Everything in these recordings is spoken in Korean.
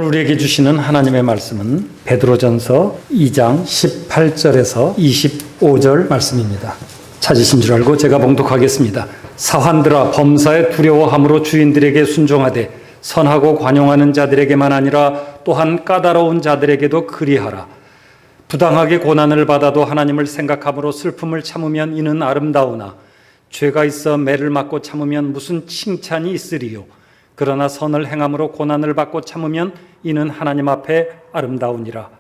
우리에게 주시는 하나님의 말씀은 베드로전서 2장 18절에서 25절 말씀입니다. 찾으신 줄 알고 제가 봉독하겠습니다. 사환들아, 범사에 두려워함으로 주인들에게 순종하되 선하고 관용하는 자들에게만 아니라 또한 까다로운 자들에게도 그리하라. 부당하게 고난을 받아도 하나님을 생각함으로 슬픔을 참으면 이는 아름다우나 죄가 있어 매를 맞고 참으면 무슨 칭찬이 있으리요. 그러나 선을 행함으로 고난을 받고 참으면 이는 하나님 앞에 아름다우니라.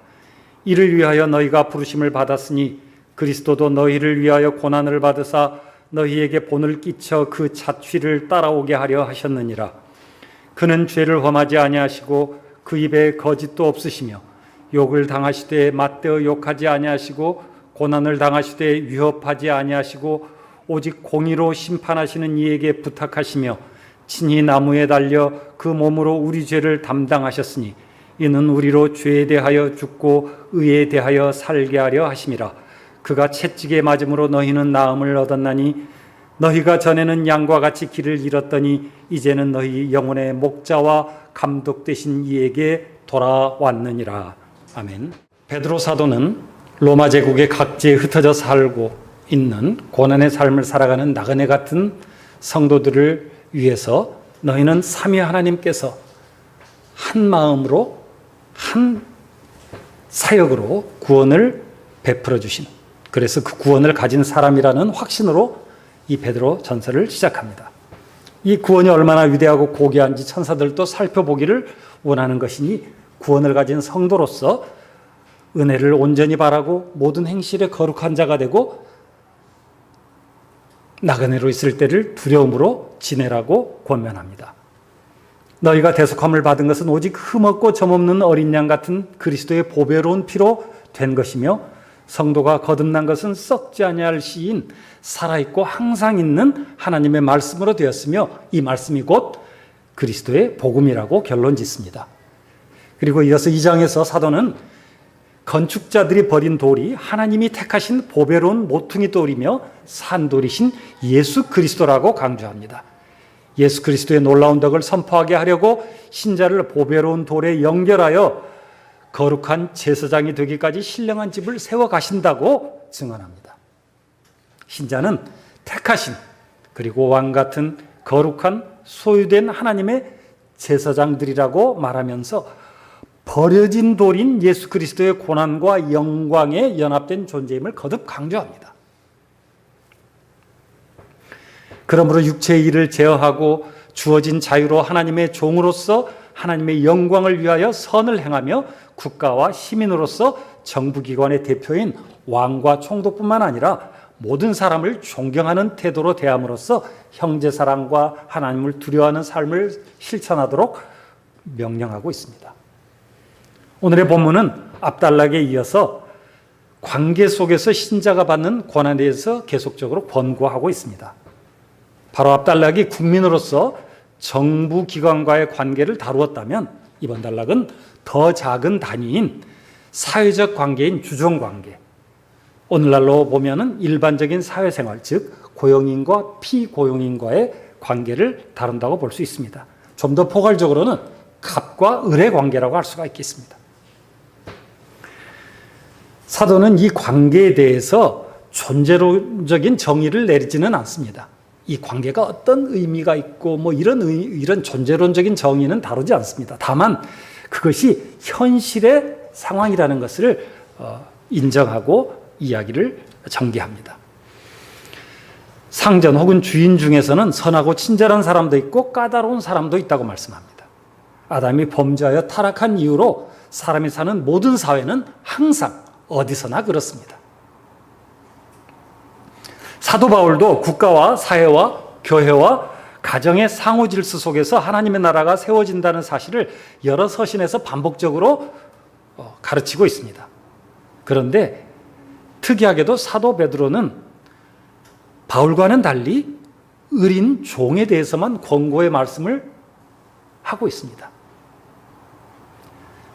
이를 위하여 너희가 부르심을 받았으니 그리스도도 너희를 위하여 고난을 받으사 너희에게 본을 끼쳐 그 자취를 따라오게 하려 하셨느니라. 그는 죄를 범하지 아니하시고 그 입에 거짓도 없으시며 욕을 당하시되 맞대어 욕하지 아니하시고 고난을 당하시되 위협하지 아니하시고 오직 공의로 심판하시는 이에게 부탁하시며 친히 나무에 달려 그 몸으로 우리 죄를 담당하셨으니 이는 우리로 죄에 대하여 죽고 의에 대하여 살게 하려 하심이라. 그가 채찍에 맞음으로 너희는 나음을 얻었나니 너희가 전에는 양과 같이 길을 잃었더니 이제는 너희 영혼의 목자와 감독 되신 이에게 돌아왔느니라. 아멘. 베드로 사도는 로마 제국의 각지에 흩어져 살고 있는 고난의 삶을 살아가는 나그네 같은 성도들을 위해서 너희는 삼위 하나님께서 한 마음으로 한 사역으로 구원을 베풀어 주신, 그래서 그 구원을 가진 사람이라는 확신으로 이 베드로 전서를 시작합니다. 이 구원이 얼마나 위대하고 고귀한지 천사들도 살펴보기를 원하는 것이니 구원을 가진 성도로서 은혜를 온전히 바라고 모든 행실에 거룩한 자가 되고 나그네로 있을 때를 두려움으로 지내라고 권면합니다. 너희가 대속함을 받은 것은 오직 흠없고 점없는 어린 양 같은 그리스도의 보배로운 피로 된 것이며 성도가 거듭난 것은 썩지 아니할 시인 살아있고 항상 있는 하나님의 말씀으로 되었으며 이 말씀이 곧 그리스도의 복음이라고 결론 짓습니다. 그리고 이어서 2장에서 사도는 건축자들이 버린 돌이 하나님이 택하신 보배로운 모퉁이 돌이며 산돌이신 예수 그리스도라고 강조합니다. 예수 그리스도의 놀라운 덕을 선포하게 하려고 신자를 보배로운 돌에 연결하여 거룩한 제사장이 되기까지 신령한 집을 세워 가신다고 증언합니다. 신자는 택하신 그리고 왕 같은 거룩한 소유된 하나님의 제사장들이라고 말하면서 버려진 돌인 예수 그리스도의 고난과 영광에 연합된 존재임을 거듭 강조합니다. 그러므로 육체의 일을 제어하고 주어진 자유로 하나님의 종으로서 하나님의 영광을 위하여 선을 행하며 국가와 시민으로서 정부기관의 대표인 왕과 총독뿐만 아니라 모든 사람을 존경하는 태도로 대함으로써 형제사랑과 하나님을 두려워하는 삶을 실천하도록 명령하고 있습니다. 오늘의 본문은 압달락에 이어서 관계 속에서 신자가 받는 고난에 대해서 계속적으로 권고하고 있습니다. 바로 압달락이 국민으로서 정부기관과의 관계를 다루었다면 이번 단락은 더 작은 단위인 사회적 관계인 주종관계, 오늘날로 보면은 일반적인 사회생활, 즉 고용인과 피고용인과의 관계를 다룬다고 볼 수 있습니다. 좀 더 포괄적으로는 갑과 을의 관계라고 할 수가 있겠습니다. 사도는 이 관계에 대해서 존재론적인 정의를 내리지는 않습니다. 이 관계가 어떤 의미가 있고 이런 존재론적인 정의는 다루지 않습니다. 다만 그것이 현실의 상황이라는 것을 인정하고 이야기를 전개합니다. 상전 혹은 주인 중에서는 선하고 친절한 사람도 있고 까다로운 사람도 있다고 말씀합니다. 아담이 범죄하여 타락한 이후로 사람이 사는 모든 사회는 항상 어디서나 그렇습니다. 사도 바울도 국가와 사회와 교회와 가정의 상호 질서 속에서 하나님의 나라가 세워진다는 사실을 여러 서신에서 반복적으로 가르치고 있습니다. 그런데 특이하게도 사도 베드로는 바울과는 달리 의린 종에 대해서만 권고의 말씀을 하고 있습니다.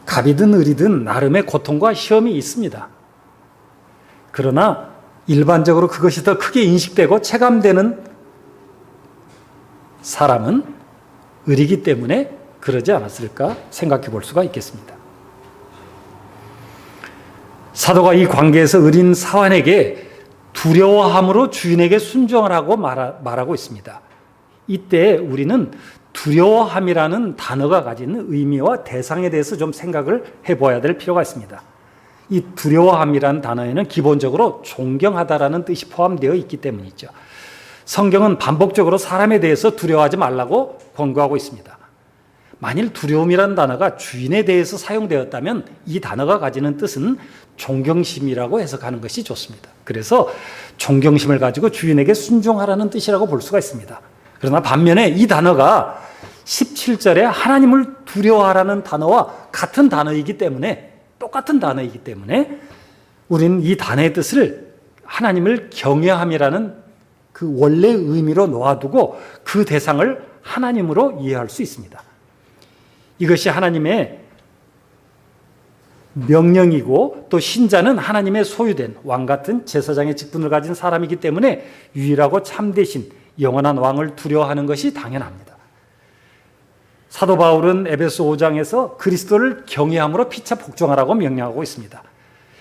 갑이든 을이든 나름의 고통과 시험이 있습니다. 그러나 일반적으로 그것이 더 크게 인식되고 체감되는 사람은 을이기 때문에 그러지 않았을까 생각해 볼 수가 있겠습니다. 사도가 이 관계에서 어린 사환에게 두려워함으로 주인에게 순종하라고 말하고 있습니다. 이때 우리는 두려워함이라는 단어가 가진 의미와 대상에 대해서 좀 생각을 해봐야 될 필요가 있습니다. 이 두려워함이라는 단어에는 기본적으로 존경하다라는 뜻이 포함되어 있기 때문이죠. 성경은 반복적으로 사람에 대해서 두려워하지 말라고 권고하고 있습니다. 만일 두려움이라는 단어가 주인에 대해서 사용되었다면 이 단어가 가지는 뜻은 존경심이라고 해석하는 것이 좋습니다. 그래서 존경심을 가지고 주인에게 순종하라는 뜻이라고 볼 수가 있습니다. 그러나 반면에 이 단어가 17절에 하나님을 두려워하라는 단어와 같은 단어이기 때문에, 똑같은 단어이기 때문에 우리는 이 단어의 뜻을 하나님을 경외함이라는 그 원래의 의미로 놓아두고 그 대상을 하나님으로 이해할 수 있습니다. 이것이 하나님의 명령이고 또 신자는 하나님의 소유된 왕 같은 제사장의 직분을 가진 사람이기 때문에 유일하고 참되신 영원한 왕을 두려워하는 것이 당연합니다. 사도 바울은 에베소 5장에서 그리스도를 경외함으로 피차 복종하라고 명령하고 있습니다.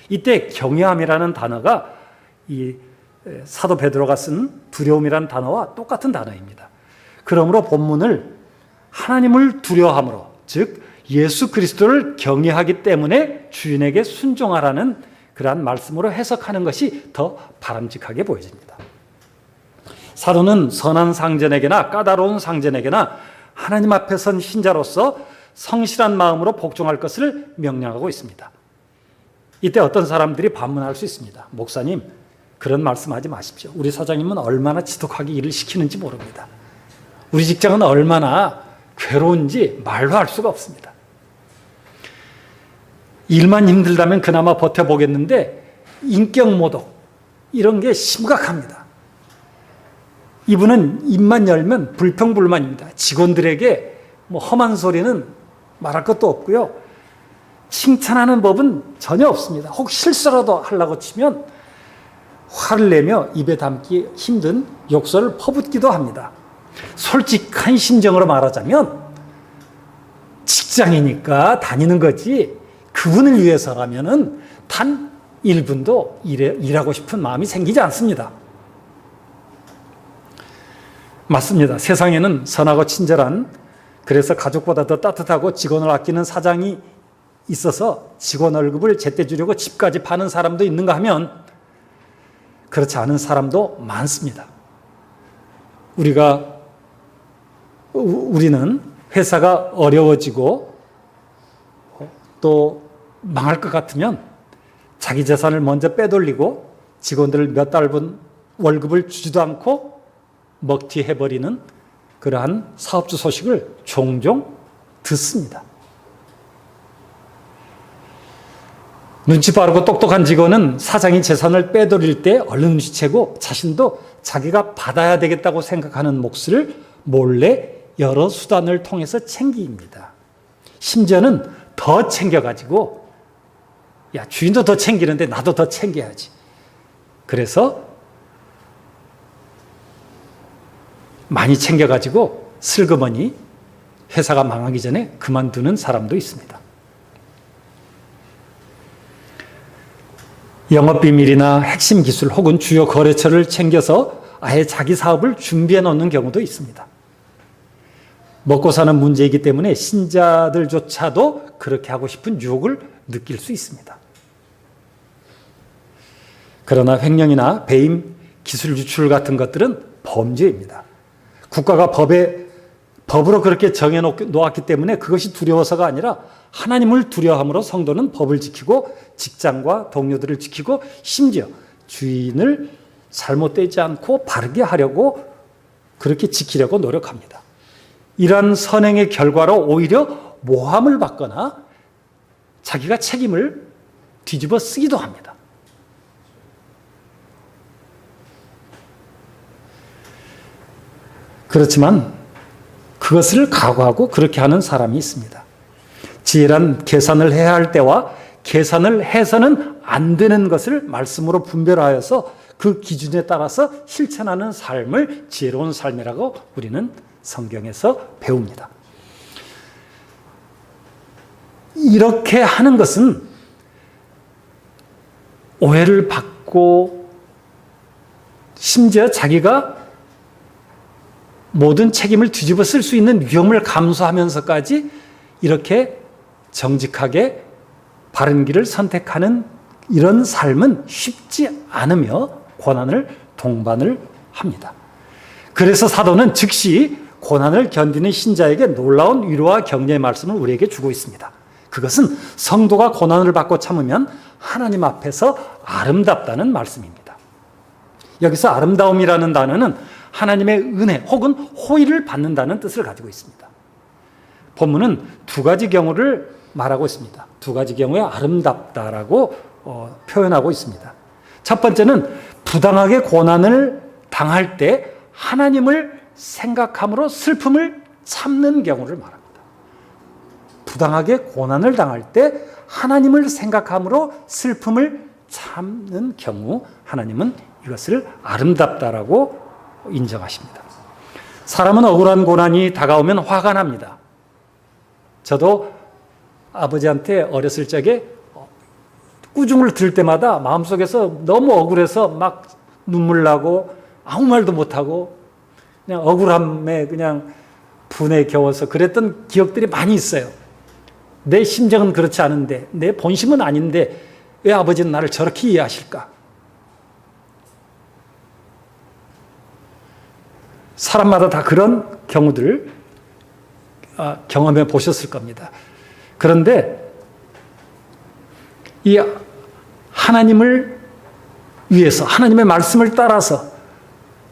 이때 경외함이라는 단어가 이 사도 베드로가 쓴 두려움이라는 단어와 똑같은 단어입니다. 그러므로 본문을 하나님을 두려워함으로, 즉 예수 그리스도를 경외하기 때문에 주인에게 순종하라는 그러한 말씀으로 해석하는 것이 더 바람직하게 보여집니다. 사도는 선한 상전에게나 까다로운 상전에게나 하나님 앞에 선 신자로서 성실한 마음으로 복종할 것을 명령하고 있습니다. 이때 어떤 사람들이 반문할 수 있습니다. 목사님, 그런 말씀하지 마십시오. 우리 사장님은 얼마나 지독하게 일을 시키는지 모릅니다. 우리 직장은 얼마나 괴로운지 말로 할 수가 없습니다. 일만 힘들다면 그나마 버텨보겠는데 인격 모독, 이런 게 심각합니다. 이분은 입만 열면 불평불만입니다. 직원들에게 험한 소리는 말할 것도 없고요. 칭찬하는 법은 전혀 없습니다. 혹 실수라도 하려고 치면 화를 내며 입에 담기 힘든 욕설을 퍼붓기도 합니다. 솔직한 심정으로 말하자면 직장이니까 다니는 거지 그분을 위해서라면은 단 1분도 일하고 싶은 마음이 생기지 않습니다. 맞습니다. 세상에는 선하고 친절한, 그래서 가족보다 더 따뜻하고 직원을 아끼는 사장이 있어서 직원 월급을 제때 주려고 집까지 파는 사람도 있는가 하면 그렇지 않은 사람도 많습니다. 우리는 회사가 어려워지고 또 망할 것 같으면 자기 재산을 먼저 빼돌리고 직원들 몇 달분 월급을 주지도 않고 먹튀해버리는 그러한 사업주 소식을 종종 듣습니다. 눈치 빠르고 똑똑한 직원은 사장이 재산을 빼돌릴 때 얼른 눈치채고 자신도 자기가 받아야 되겠다고 생각하는 몫을 몰래 여러 수단을 통해서 챙깁니다. 심지어는 더 챙겨가지고 야, 주인도 더 챙기는데 나도 더 챙겨야지. 그래서 많이 챙겨가지고 슬그머니 회사가 망하기 전에 그만두는 사람도 있습니다. 영업비밀이나 핵심 기술 혹은 주요 거래처를 챙겨서 아예 자기 사업을 준비해 놓는 경우도 있습니다. 먹고 사는 문제이기 때문에 신자들조차도 그렇게 하고 싶은 유혹을 느낄 수 있습니다. 그러나 횡령이나 배임, 기술 유출 같은 것들은 범죄입니다. 국가가 법으로 그렇게 정해놓았기 때문에 그것이 두려워서가 아니라 하나님을 두려워함으로 성도는 법을 지키고 직장과 동료들을 지키고 심지어 주인을 잘못되지 않고 바르게 하려고 그렇게 지키려고 노력합니다. 이러한 선행의 결과로 오히려 모함을 받거나 자기가 책임을 뒤집어 쓰기도 합니다. 그렇지만 그것을 각오하고 그렇게 하는 사람이 있습니다. 지혜란 계산을 해야 할 때와 계산을 해서는 안 되는 것을 말씀으로 분별하여서 그 기준에 따라서 실천하는 삶을 지혜로운 삶이라고 우리는 성경에서 배웁니다. 이렇게 하는 것은 오해를 받고 심지어 자기가 모든 책임을 뒤집어 쓸 수 있는 위험을 감수하면서까지 이렇게 정직하게 바른 길을 선택하는 이런 삶은 쉽지 않으며 고난을 동반을 합니다. 그래서 사도는 즉시 고난을 견디는 신자에게 놀라운 위로와 격려의 말씀을 우리에게 주고 있습니다. 그것은 성도가 고난을 받고 참으면 하나님 앞에서 아름답다는 말씀입니다. 여기서 아름다움이라는 단어는 하나님의 은혜 혹은 호의를 받는다는 뜻을 가지고 있습니다. 본문은 두 가지 경우를 말하고 있습니다. 두 가지 경우에 아름답다라고 표현하고 있습니다. 첫 번째는 부당하게 고난을 당할 때 하나님을 생각함으로 슬픔을 참는 경우를 말합니다. 부당하게 고난을 당할 때 하나님을 생각함으로 슬픔을 참는 경우 하나님은 이것을 아름답다라고 인정하십니다. 사람은 억울한 고난이 다가오면 화가 납니다. 저도 아버지한테 어렸을 적에 꾸중을 들을 때마다 마음속에서 너무 억울해서 막 눈물 나고 아무 말도 못하고 그냥 억울함에 그냥 분에 겨워서 그랬던 기억들이 많이 있어요. 내 심정은 그렇지 않은데, 내 본심은 아닌데 왜 아버지는 나를 저렇게 이해하실까? 사람마다 다 그런 경우들을 경험해 보셨을 겁니다. 그런데 이 하나님을 위해서, 하나님의 말씀을 따라서,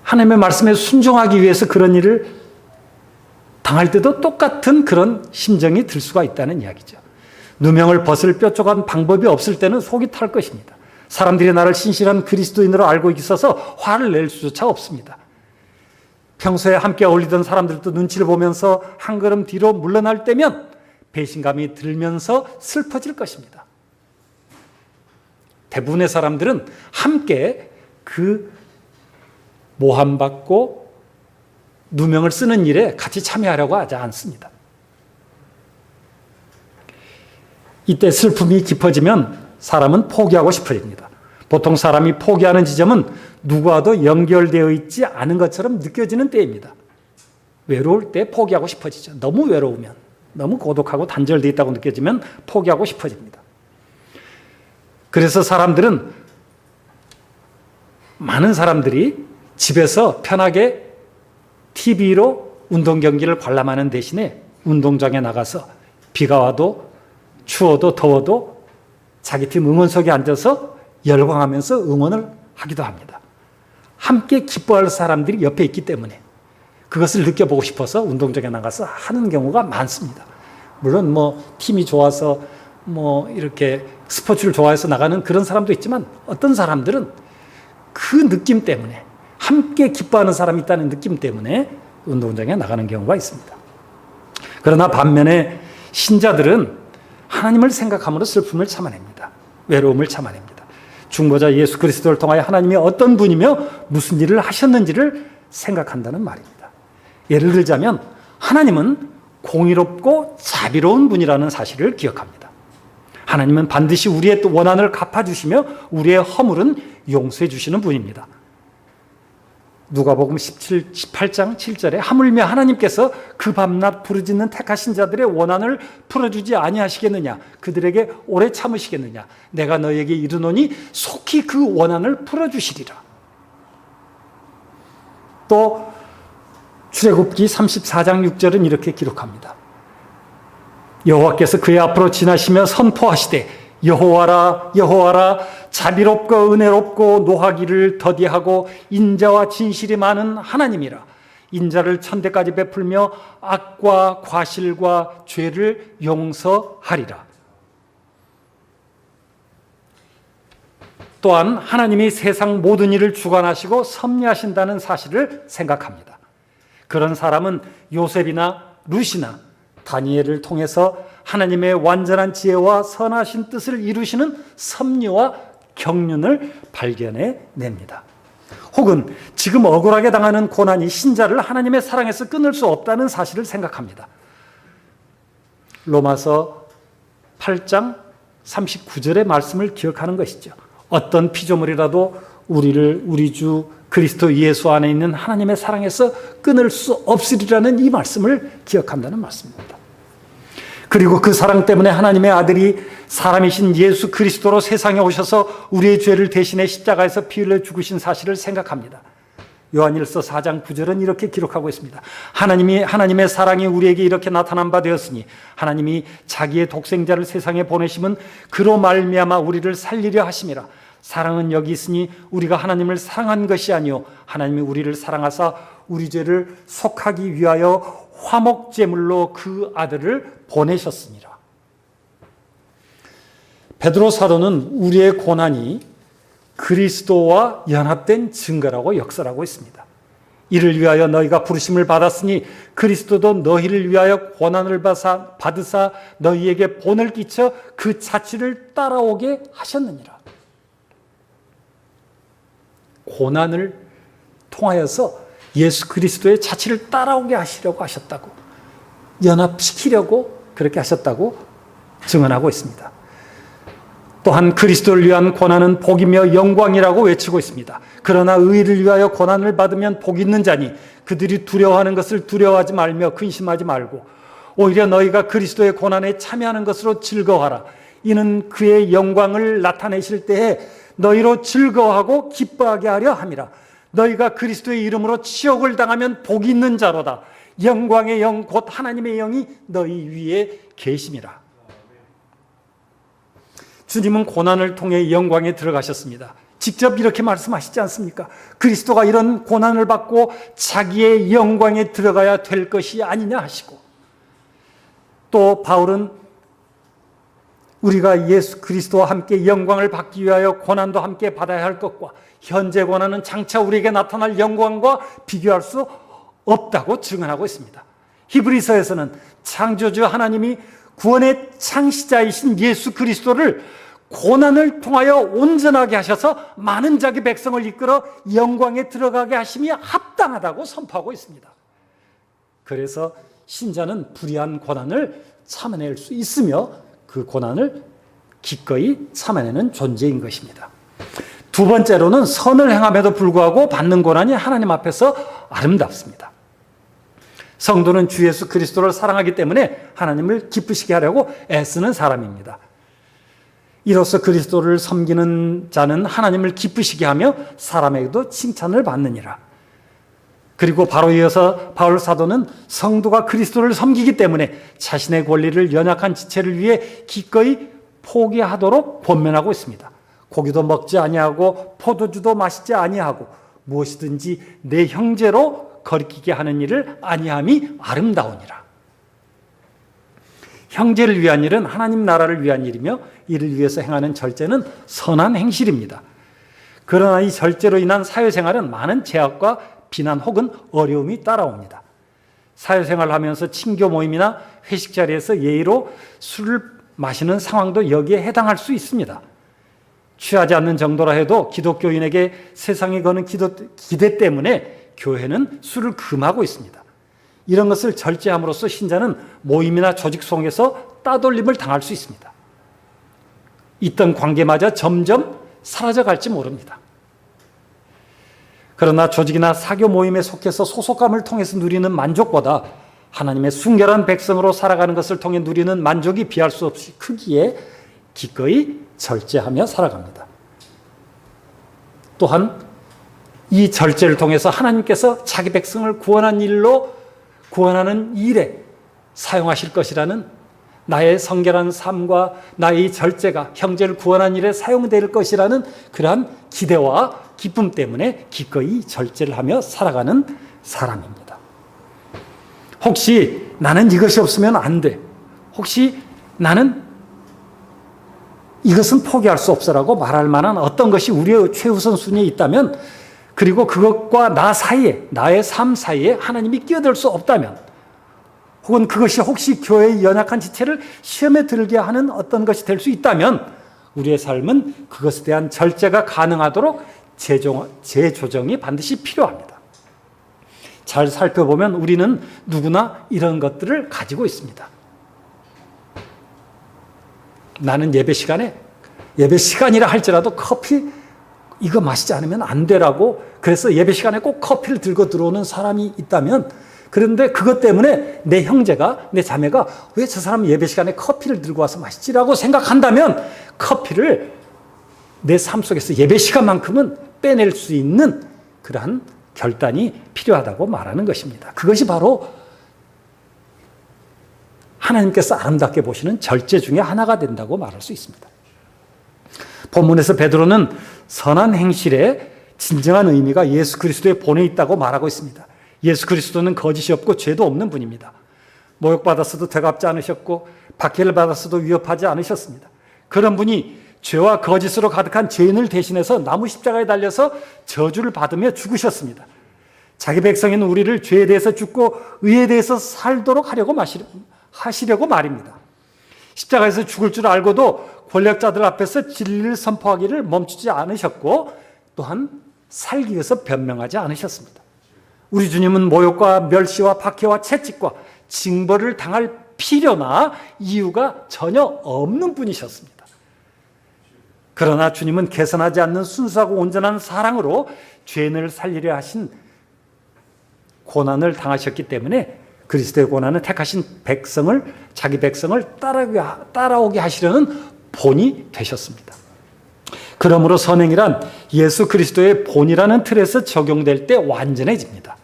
하나님의 말씀에 순종하기 위해서 그런 일을 당할 때도 똑같은 그런 심정이 들 수가 있다는 이야기죠. 누명을 벗을 뾰족한 방법이 없을 때는 속이 탈 것입니다. 사람들이 나를 신실한 그리스도인으로 알고 있어서 화를 낼 수조차 없습니다. 평소에 함께 어울리던 사람들도 눈치를 보면서 한 걸음 뒤로 물러날 때면 배신감이 들면서 슬퍼질 것입니다. 대부분의 사람들은 함께 그 모함받고 누명을 쓰는 일에 같이 참여하려고 하지 않습니다. 이때 슬픔이 깊어지면 사람은 포기하고 싶어집니다. 보통 사람이 포기하는 지점은 누구와도 연결되어 있지 않은 것처럼 느껴지는 때입니다. 외로울 때 포기하고 싶어지죠. 너무 외로우면, 너무 고독하고 단절되어 있다고 느껴지면 포기하고 싶어집니다. 그래서 많은 사람들이 집에서 편하게 TV로 운동 경기를 관람하는 대신에 운동장에 나가서 비가 와도 추워도 더워도 자기 팀 응원석에 앉아서 열광하면서 응원을 하기도 합니다. 함께 기뻐할 사람들이 옆에 있기 때문에 그것을 느껴보고 싶어서 운동장에 나가서 하는 경우가 많습니다. 물론 팀이 좋아서 이렇게 스포츠를 좋아해서 나가는 그런 사람도 있지만 어떤 사람들은 그 느낌 때문에, 함께 기뻐하는 사람이 있다는 느낌 때문에 운동장에 나가는 경우가 있습니다. 그러나 반면에 신자들은 하나님을 생각함으로 슬픔을 참아냅니다. 외로움을 참아냅니다. 중보자 예수 그리스도를 통하여 하나님이 어떤 분이며 무슨 일을 하셨는지를 생각한다는 말입니다. 예를 들자면 하나님은 공의롭고 자비로운 분이라는 사실을 기억합니다. 하나님은 반드시 우리의 원한을 갚아주시며 우리의 허물은 용서해 주시는 분입니다. 누가복음 18장 7절에 하물며 하나님께서 그 밤낮 부르짖는 택하신 자들의 원한을 풀어주지 아니하시겠느냐, 그들에게 오래 참으시겠느냐, 내가 너에게 이르노니 속히 그 원한을 풀어주시리라. 또 출애굽기 34장 6절은 이렇게 기록합니다. 여호와께서 그의 앞으로 지나시며 선포하시되 여호와라 여호와라 자비롭고 은혜롭고 노하기를 더디하고 인자와 진실이 많은 하나님이라. 인자를 천대까지 베풀며 악과 과실과 죄를 용서하리라. 또한 하나님이 세상 모든 일을 주관하시고 섭리하신다는 사실을 생각합니다. 그런 사람은 요셉이나 룻이나 다니엘을 통해서 하나님의 완전한 지혜와 선하신 뜻을 이루시는 섭리와 경륜을 발견해 냅니다. 혹은 지금 억울하게 당하는 고난이 신자를 하나님의 사랑에서 끊을 수 없다는 사실을 생각합니다. 로마서 8장 39절의 말씀을 기억하는 것이죠. 어떤 피조물이라도 우리 주 그리스도 예수 안에 있는 하나님의 사랑에서 끊을 수 없으리라는 이 말씀을 기억한다는 말씀입니다. 그리고 그 사랑 때문에 하나님의 아들이 사람이신 예수 그리스도로 세상에 오셔서 우리의 죄를 대신해 십자가에서 피 흘려 죽으신 사실을 생각합니다. 요한일서 4장 9절은 이렇게 기록하고 있습니다. 하나님의 사랑이 우리에게 이렇게 나타난 바 되었으니 하나님이 자기의 독생자를 세상에 보내심은 그로 말미암아 우리를 살리려 하심이라. 사랑은 여기 있으니 우리가 하나님을 사랑한 것이 아니요 하나님이 우리를 사랑하사 우리 죄를 속하기 위하여 화목제물로 그 아들을 보내셨습니다. 베드로 사도는 우리의 고난이 그리스도와 연합된 증거라고 역설하고 있습니다. 이를 위하여 너희가 부르심을 받았으니 그리스도도 너희를 위하여 고난을 받으사 너희에게 본을 끼쳐 그 자취를 따라오게 하셨느니라. 고난을 통하여서 예수 그리스도의 자취를 따라오게 하시려고 하셨다고, 연합시키려고 그렇게 하셨다고 증언하고 있습니다. 또한 그리스도를 위한 고난은 복이며 영광이라고 외치고 있습니다. 그러나 의를 위하여 고난을 받으면 복이 있는 자니 그들이 두려워하는 것을 두려워하지 말며 근심하지 말고 오히려 너희가 그리스도의 고난에 참여하는 것으로 즐거워하라. 이는 그의 영광을 나타내실 때에 너희로 즐거워하고 기뻐하게 하려 함이라. 너희가 그리스도의 이름으로 치욕을 당하면 복이 있는 자로다. 영광의 영 곧 하나님의 영이 너희 위에 계심이라. 주님은 고난을 통해 영광에 들어가셨습니다. 직접 이렇게 말씀하시지 않습니까? 그리스도가 이런 고난을 받고 자기의 영광에 들어가야 될 것이 아니냐 하시고, 또 바울은 우리가 예수 그리스도와 함께 영광을 받기 위하여 고난도 함께 받아야 할 것과 현재 고난은 장차 우리에게 나타날 영광과 비교할 수 없다고 증언하고 있습니다. 히브리서에서는 창조주 하나님이 구원의 창시자이신 예수 그리스도를 고난을 통하여 온전하게 하셔서 많은 자기 백성을 이끌어 영광에 들어가게 하심이 합당하다고 선포하고 있습니다. 그래서 신자는 불의한 고난을 참아낼 수 있으며 그 고난을 기꺼이 참아내는 존재인 것입니다. 두 번째로는 선을 행함에도 불구하고 받는 고난이 하나님 앞에서 아름답습니다. 성도는 주 예수 그리스도를 사랑하기 때문에 하나님을 기쁘시게 하려고 애쓰는 사람입니다. 이로써 그리스도를 섬기는 자는 하나님을 기쁘시게 하며 사람에게도 칭찬을 받느니라. 그리고 바로 이어서 바울 사도는 성도가 그리스도를 섬기기 때문에 자신의 권리를 연약한 지체를 위해 기꺼이 포기하도록 권면하고 있습니다. 고기도 먹지 아니하고 포도주도 마시지 아니하고 무엇이든지 내 형제로 거리끼게 하는 일을 아니함이 아름다우니라. 형제를 위한 일은 하나님 나라를 위한 일이며 이를 위해서 행하는 절제는 선한 행실입니다. 그러나 이 절제로 인한 사회생활은 많은 제약과 비난 혹은 어려움이 따라옵니다. 사회생활을 하면서 친교 모임이나 회식 자리에서 예의로 술을 마시는 상황도 여기에 해당할 수 있습니다. 취하지 않는 정도라 해도 기독교인에게 세상에 거는 기대 때문에 교회는 술을 금하고 있습니다. 이런 것을 절제함으로써 신자는 모임이나 조직 속에서 따돌림을 당할 수 있습니다. 있던 관계마저 점점 사라져갈지 모릅니다. 그러나 조직이나 사교 모임에 속해서 소속감을 통해서 누리는 만족보다 하나님의 순결한 백성으로 살아가는 것을 통해 누리는 만족이 비할 수 없이 크기에 기꺼이 절제하며 살아갑니다. 또한 이 절제를 통해서 하나님께서 자기 백성을 구원하는 일에 사용하실 것이라는 나의 성결한 삶과 나의 절제가 형제를 구원하는 일에 사용될 것이라는 그러한 기대와 기쁨 때문에 기꺼이 절제를 하며 살아가는 사람입니다. 혹시 나는 이것이 없으면 안 돼. 혹시 나는 이것은 포기할 수 없어라고 말할 만한 어떤 것이 우리의 최우선 순위에 있다면, 그리고 그것과 나 사이에, 나의 삶 사이에 하나님이 끼어들 수 없다면, 혹은 그것이 혹시 교회의 연약한 지체를 시험에 들게 하는 어떤 것이 될 수 있다면 우리의 삶은 그것에 대한 절제가 가능하도록 재조정이 반드시 필요합니다. 잘 살펴보면 우리는 누구나 이런 것들을 가지고 있습니다. 나는 예배 시간이라 할지라도 커피 이거 마시지 않으면 안 되라고, 그래서 예배 시간에 꼭 커피를 들고 들어오는 사람이 있다면, 그런데 그것 때문에 내 형제가, 내 자매가 왜 저 사람 예배 시간에 커피를 들고 와서 마시지라고 생각한다면, 커피를 내 삶 속에서 예배 시간만큼은 빼낼 수 있는 그러한 결단이 필요하다고 말하는 것입니다. 그것이 바로 하나님께서 아름답게 보시는 절제 중에 하나가 된다고 말할 수 있습니다. 본문에서 베드로는 선한 행실의 진정한 의미가 예수 그리스도의 본에 있다고 말하고 있습니다. 예수 그리스도는 거짓이 없고 죄도 없는 분입니다. 모욕받았어도 되갚지 않으셨고 박해를 받았어도 위협하지 않으셨습니다. 그런 분이 죄와 거짓으로 가득한 죄인을 대신해서 나무 십자가에 달려서 저주를 받으며 죽으셨습니다. 자기 백성인 우리를 죄에 대해서 죽고 의에 대해서 살도록 하시려고 말입니다. 십자가에서 죽을 줄 알고도 권력자들 앞에서 진리를 선포하기를 멈추지 않으셨고, 또한 살기 위해서 변명하지 않으셨습니다. 우리 주님은 모욕과 멸시와 박해와 채찍과 징벌을 당할 필요나 이유가 전혀 없는 분이셨습니다. 그러나 주님은 개선하지 않는 순수하고 온전한 사랑으로 죄인을 살리려 하신 고난을 당하셨기 때문에 그리스도의 고난은 택하신 백성을, 자기 백성을 따라오게 하시려는 본이 되셨습니다. 그러므로 선행이란 예수 그리스도의 본이라는 틀에서 적용될 때 완전해집니다.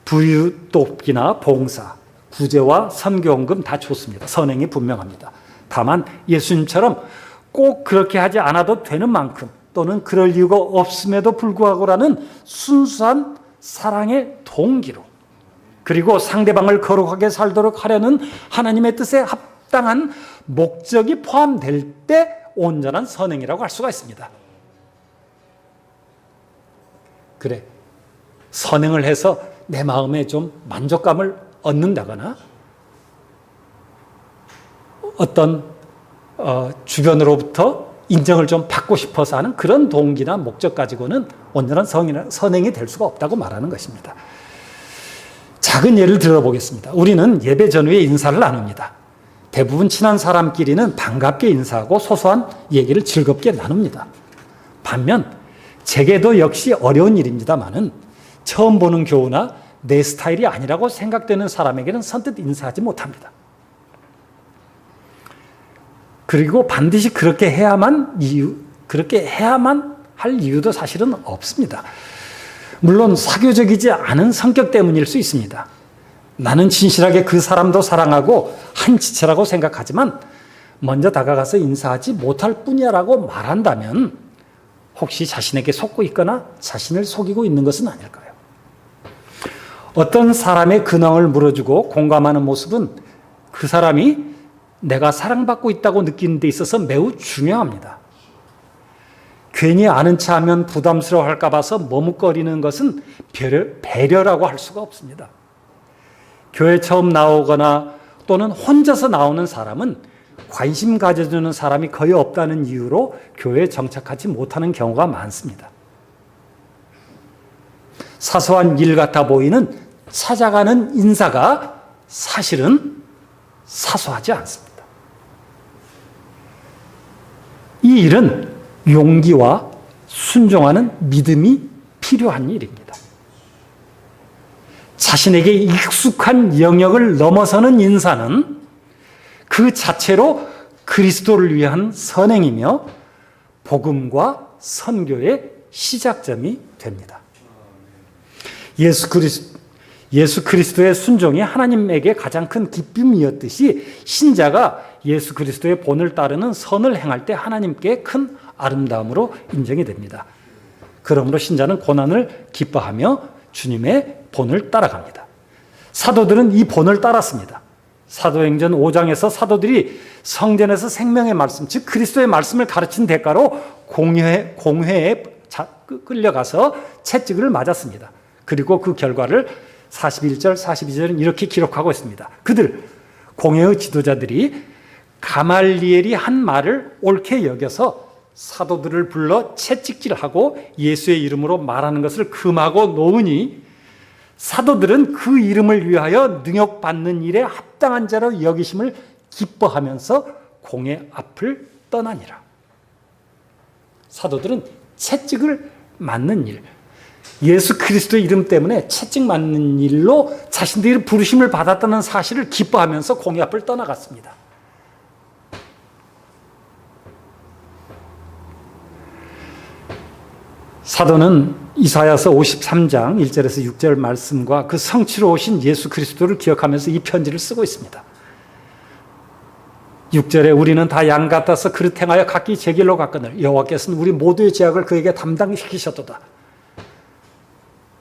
부유 돕기나 봉사, 구제와 선교헌금 다 좋습니다. 선행이 분명합니다. 다만 예수님처럼 꼭 그렇게 하지 않아도 되는 만큼, 또는 그럴 이유가 없음에도 불구하고라는 순수한 사랑의 동기로, 그리고 상대방을 거룩하게 살도록 하려는 하나님의 뜻에 합당한 목적이 포함될 때 온전한 선행이라고 할 수가 있습니다. 그래, 선행을 해서 내 마음에 좀 만족감을 얻는다거나 어떤 주변으로부터 인정을 좀 받고 싶어서 하는 그런 동기나 목적 가지고는 온전한 선행이 될 수가 없다고 말하는 것입니다. 작은 예를 들어보겠습니다. 우리는 예배 전후에 인사를 나눕니다. 대부분 친한 사람끼리는 반갑게 인사하고 소소한 얘기를 즐겁게 나눕니다. 반면 제게도 역시 어려운 일입니다만은 처음 보는 교우나 내 스타일이 아니라고 생각되는 사람에게는 선뜻 인사하지 못합니다. 그리고 반드시 그렇게 해야만 할 이유도 사실은 없습니다. 물론 사교적이지 않은 성격 때문일 수 있습니다. 나는 진실하게 그 사람도 사랑하고 한 지체라고 생각하지만 먼저 다가가서 인사하지 못할 뿐이야라고 말한다면 혹시 자신에게 속고 있거나 자신을 속이고 있는 것은 아닐까요? 어떤 사람의 근황을 물어주고 공감하는 모습은 그 사람이 내가 사랑받고 있다고 느끼는 데 있어서 매우 중요합니다. 괜히 아는 체 하면 부담스러워할까 봐서 머뭇거리는 것은 배려라고 할 수가 없습니다. 교회 처음 나오거나 또는 혼자서 나오는 사람은 관심 가져주는 사람이 거의 없다는 이유로 교회에 정착하지 못하는 경우가 많습니다. 사소한 일 같아 보이는 찾아가는 인사가 사실은 사소하지 않습니다. 이 일은 용기와 순종하는 믿음이 필요한 일입니다. 자신에게 익숙한 영역을 넘어서는 인사는 그 자체로 그리스도를 위한 선행이며 복음과 선교의 시작점이 됩니다. 예수 그리스도의 순종이 하나님에게 가장 큰 기쁨이었듯이 신자가 예수 그리스도의 본을 따르는 선을 행할 때 하나님께 큰 아름다움으로 인정이 됩니다. 그러므로 신자는 고난을 기뻐하며 주님의 본을 따라갑니다. 사도들은 이 본을 따랐습니다. 사도행전 5장에서 사도들이 성전에서 생명의 말씀, 즉 그리스도의 말씀을 가르친 대가로 공회에 끌려가서 채찍을 맞았습니다. 그리고 그 결과를 41절, 42절은 이렇게 기록하고 있습니다. 공회의 지도자들이 가말리엘이 한 말을 옳게 여겨서 사도들을 불러 채찍질하고 예수의 이름으로 말하는 것을 금하고 놓으니 사도들은 그 이름을 위하여 능욕받는 일에 합당한 자로 여기심을 기뻐하면서 공의 앞을 떠나니라. 사도들은 채찍을 맞는 일, 예수 그리스도의 이름 때문에 채찍 맞는 일로 자신들이 부르심을 받았다는 사실을 기뻐하면서 공의 앞을 떠나갔습니다. 사도는 이사야서 53장 1절에서 6절 말씀과 그 성취로 오신 예수 그리스도를 기억하면서 이 편지를 쓰고 있습니다. 6절에 우리는 다 양 같아서 그릇 행하여 각기 제 길로 갔거늘 여호와께서는 우리 모두의 죄악을 그에게 담당시키셨도다.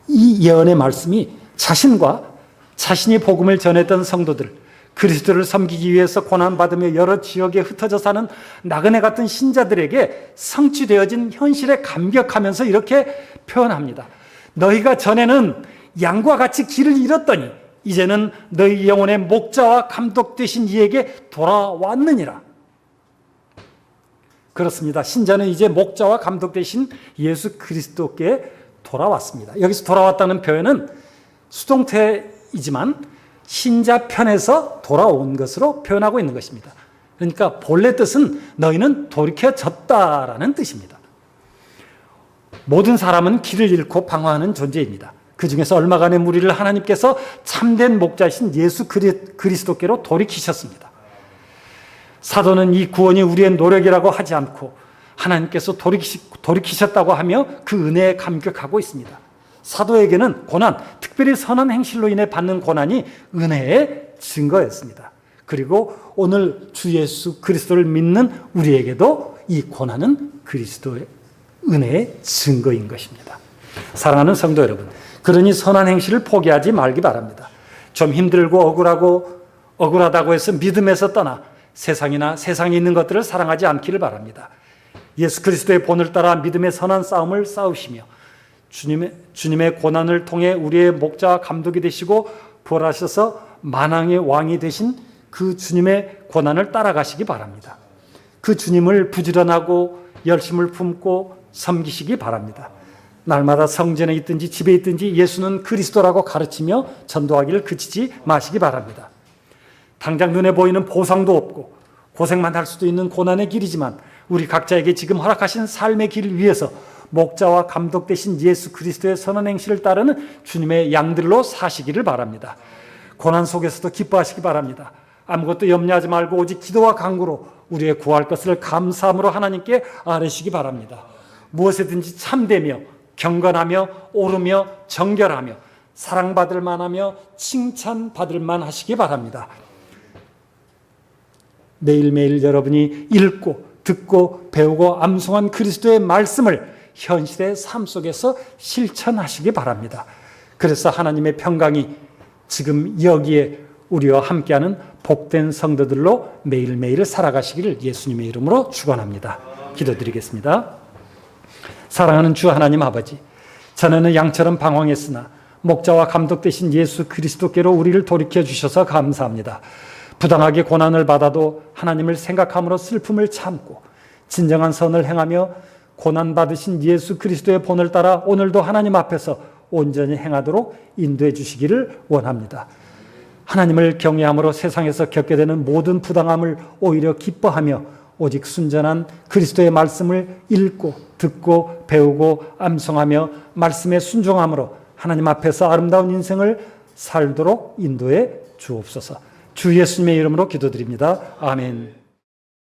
이 예언의 말씀이 자신과 자신이 복음을 전했던 성도들, 그리스도를 섬기기 위해서 고난받으며 여러 지역에 흩어져 사는 나그네 같은 신자들에게 성취되어진 현실에 감격하면서 이렇게 표현합니다. 너희가 전에는 양과 같이 길을 잃었더니 이제는 너희 영혼의 목자와 감독 되신 이에게 돌아왔느니라. 그렇습니다. 신자는 이제 목자와 감독 되신 예수 그리스도께 돌아왔습니다. 여기서 돌아왔다는 표현은 수동태이지만 신자 편에서 돌아온 것으로 표현하고 있는 것입니다. 그러니까 본래 뜻은 너희는 돌이켜졌다라는 뜻입니다. 모든 사람은 길을 잃고 방황하는 존재입니다. 그 중에서 얼마간의 무리를 하나님께서 참된 목자이신 예수 그리스도께로 돌이키셨습니다. 사도는 이 구원이 우리의 노력이라고 하지 않고 하나님께서 돌이키셨다고 하며 그 은혜에 감격하고 있습니다. 사도에게는 고난, 특별히 선한 행실로 인해 받는 고난이 은혜의 증거였습니다. 그리고 오늘 주 예수 그리스도를 믿는 우리에게도 이 고난은 그리스도의 은혜의 증거인 것입니다. 사랑하는 성도 여러분, 그러니 선한 행실을 포기하지 말기 바랍니다. 좀 힘들고 억울하다고 해서 믿음에서 떠나 세상이나 세상에 있는 것들을 사랑하지 않기를 바랍니다. 예수 그리스도의 본을 따라 믿음의 선한 싸움을 싸우시며 주님의 고난을 통해 우리의 목자와 감독이 되시고 부활하셔서 만왕의 왕이 되신 그 주님의 고난을 따라가시기 바랍니다. 그 주님을 부지런하고 열심을 품고 섬기시기 바랍니다. 날마다 성전에 있든지 집에 있든지 예수는 그리스도라고 가르치며 전도하기를 그치지 마시기 바랍니다. 당장 눈에 보이는 보상도 없고 고생만 할 수도 있는 고난의 길이지만 우리 각자에게 지금 허락하신 삶의 길을 위해서 목자와 감독 되신 예수 그리스도의 선한 행실을 따르는 주님의 양들로 사시기를 바랍니다. 고난 속에서도 기뻐하시기 바랍니다. 아무것도 염려하지 말고 오직 기도와 간구로 우리의 구할 것을 감사함으로 하나님께 아뢰시기 바랍니다. 무엇이든지 참되며 경건하며 오르며 정결하며 사랑받을 만하며 칭찬받을 만하시기 바랍니다. 매일매일 여러분이 읽고 듣고 배우고 암송한 그리스도의 말씀을 현실의 삶 속에서 실천하시기 바랍니다. 그래서 하나님의 평강이 지금 여기에 우리와 함께하는 복된 성도들로 매일매일 살아가시기를 예수님의 이름으로 축원합니다. 기도드리겠습니다. 사랑하는 주 하나님 아버지, 전에는 양처럼 방황했으나 목자와 감독 되신 예수 그리스도께로 우리를 돌이켜 주셔서 감사합니다. 부당하게 고난을 받아도 하나님을 생각함으로 슬픔을 참고 진정한 선을 행하며 고난받으신 예수 그리스도의 본을 따라 오늘도 하나님 앞에서 온전히 행하도록 인도해 주시기를 원합니다. 하나님을 경외함으로 세상에서 겪게 되는 모든 부당함을 오히려 기뻐하며 오직 순전한 그리스도의 말씀을 읽고 듣고 배우고 암송하며 말씀에 순종함으로 하나님 앞에서 아름다운 인생을 살도록 인도해 주옵소서. 주 예수님의 이름으로 기도드립니다. 아멘.